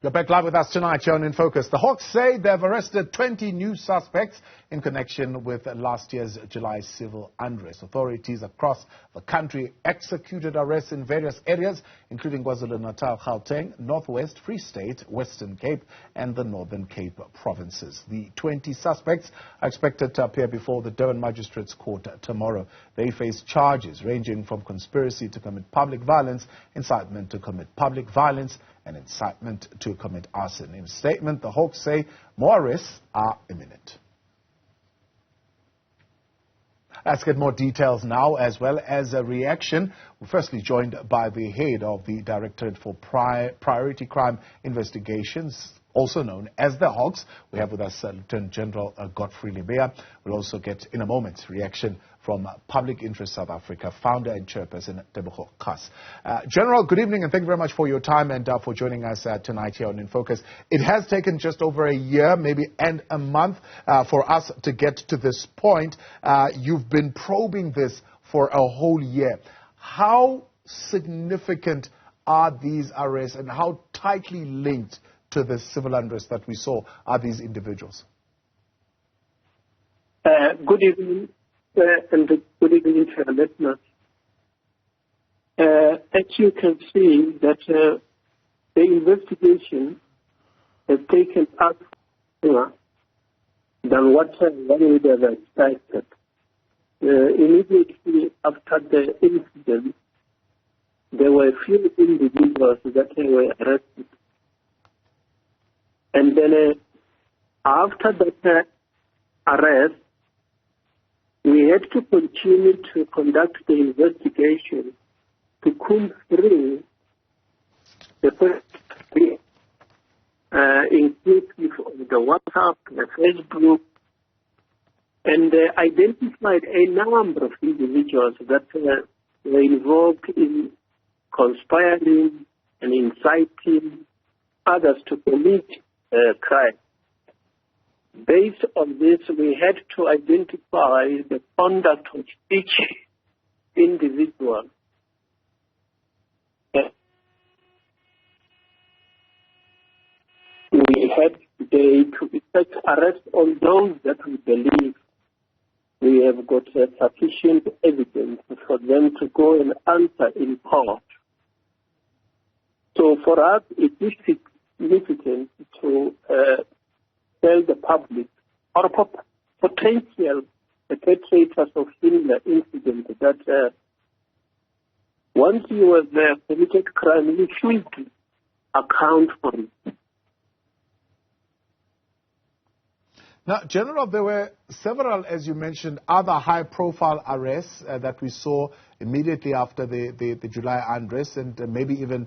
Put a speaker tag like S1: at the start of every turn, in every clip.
S1: You're back live with us tonight here on In Focus. The Hawks say they've arrested 20 new suspects in connection with last year's July civil unrest. Authorities across the country executed arrests in various areas, including KwaZulu-Natal, Gauteng, Northwest, Free State, Western Cape, and the Northern Cape provinces. The 20 suspects are expected to appear before the Durban Magistrates Court tomorrow. They face charges ranging from conspiracy to commit public violence, incitement to commit public violence, and incitement to commit arson. In a statement, the Hawks say more arrests are imminent. Let's get more details now, as well as a reaction. We're firstly joined by the head of the Directorate for Priority Crime Investigations, also known as the Hawks. We have with us Lieutenant General Godfrey Lebeya. We'll also get, in a moment, reaction from Public Interest South Africa founder and chairperson Tebogo Khas. General, good evening, and thank you very much for your time and for joining us tonight here on In Focus. It has taken just over a year, maybe, and a month for us to get to this point. You've been probing this for a whole year. How significant are these arrests, and how tightly linked to the civil unrest that we saw are these individuals?
S2: Good evening, and good evening to our listeners. As you can see, that the investigation has taken us longer than what one would have expected. Immediately after the incident, there were a few individuals that were arrested. And then after that arrest, we had to continue to conduct the investigation to comb through the inclusive of the WhatsApp, the Facebook, and identified a number of individuals that were involved in conspiring and inciting others to commit crime. Based on this, we had to identify the conduct of each individual. We had today to effect arrest on those that we believe we have got sufficient evidence for them to go and answer in court. So for us, it is significant to tell the public or potential perpetrators of similar incidents that once you have committed crime, you should account for it.
S1: Now, General, there were several, as you mentioned, other high-profile arrests that we saw immediately after the July unrest and maybe even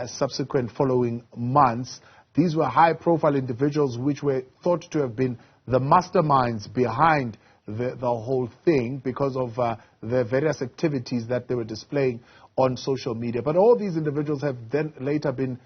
S1: subsequent following months. These were high-profile individuals which were thought to have been the masterminds behind the whole thing because of the various activities that they were displaying on social media. But all these individuals have then later been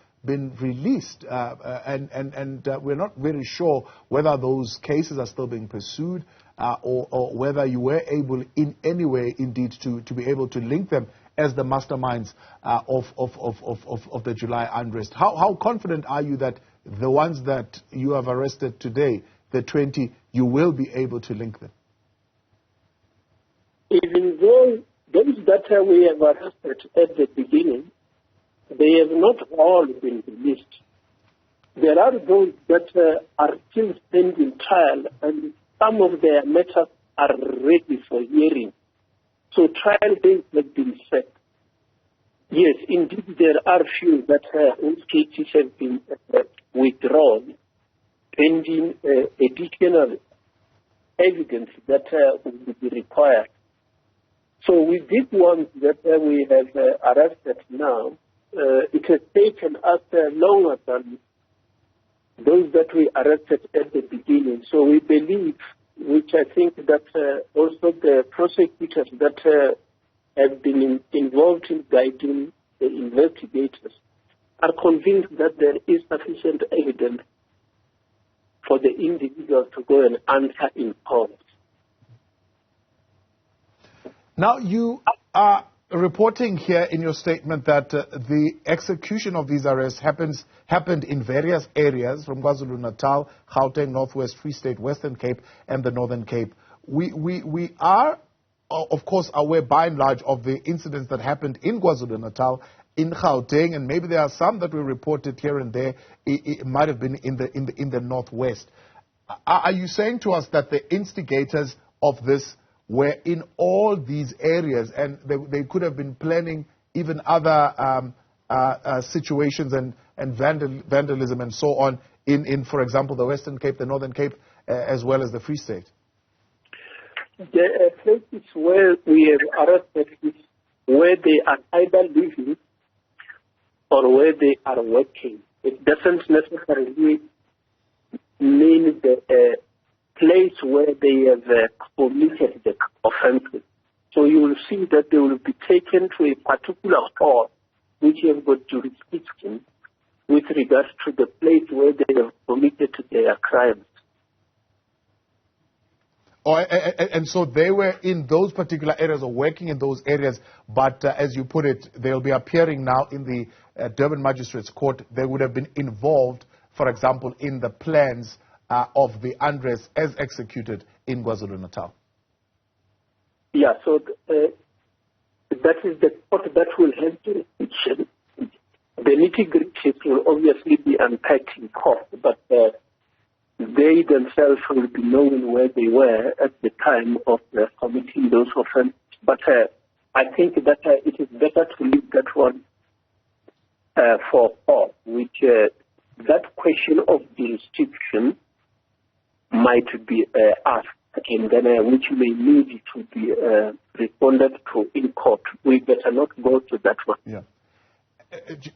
S1: released, and we're not very sure whether those cases are still being pursued or whether you were able in any way indeed to be able to link them as the masterminds of the July unrest. How confident are you that the ones that you have arrested today, the 20, you will be able to link them?
S2: Even though those that we have arrested at the beginning, they have not all been released. There are those that are still standing trial, and some of their matters are ready for hearing. So trial dates have been set. Yes, indeed, there are few that whose cases have been withdrawn, pending additional evidence that would be required. So with these ones that we have arrested now, it has taken us longer than those that we arrested at the beginning. So we believe, which I think that also the prosecutors that have been involved in guiding the investigators are convinced that there is sufficient evidence for the individual to go and answer in court.
S1: Now, you are reporting here in your statement that the execution of these arrests happened in various areas from KwaZulu-Natal, Gauteng, Northwest Free State, Western Cape, and the Northern Cape. We are, of course, aware by and large of the incidents that happened in KwaZulu-Natal, in Gauteng, and maybe there are some that were reported here and there. It might have been in the Northwest. Are you saying to us that the instigators of this were in all these areas, and they could have been planning even other situations and vandalism and so on in, for example, the Western Cape, the Northern Cape, as well as the Free State?
S2: The places where we have arrested is where they are either living or where they are working. It doesn't necessarily mean the place where they have committed the offences. So you will see that they will be taken to a particular hall which have got jurisdiction with regards to the place where they have committed their crimes.
S1: Oh, and so they were in those particular areas or working in those areas, but as you put it, they'll be appearing now in the Durban Magistrates Court. They would have been involved, for example, in the plans of the unrest as executed in KwaZulu-Natal.
S2: Yeah, so that is the court that will have jurisdiction. The nitty-gritty will obviously be unpacked in court, but they themselves will be knowing where they were at the time of committing those offences. But I think that it is better to leave that one for court, which that question of jurisdiction might be asked, and then which may need to be responded to in court. We better not go to that one.
S1: Yeah.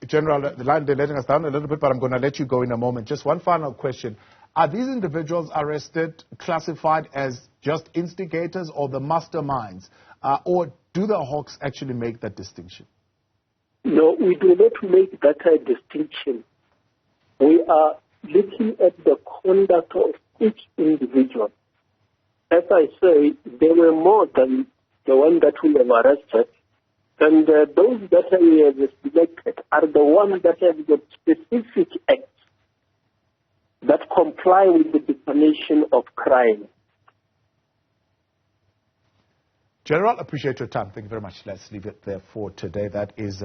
S1: General, the line, they're letting us down a little bit, but I'm going to let you go in a moment. Just one final question. Are these individuals arrested classified as just instigators or the masterminds? Or do the Hawks actually make that distinction?
S2: No, we do not make that distinction. We are looking at the conduct of each individual. As I say, there were more than the one that we have arrested. And those that we have selected are the ones that have got specific acts that comply with the definition of crime.
S1: General, appreciate your time. Thank you very much. Let's leave it there for today. That is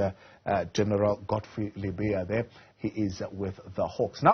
S1: General Godfrey Lebeya there. He is with the Hawks. Now,